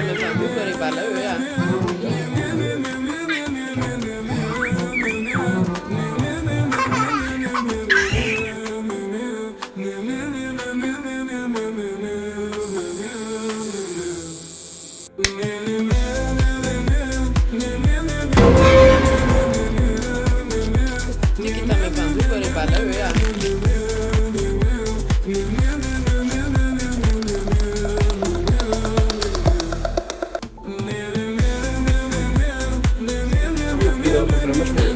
me fa più fuori parla io. Kitten me fa più fuori parla io. Bir daha fotoğrafı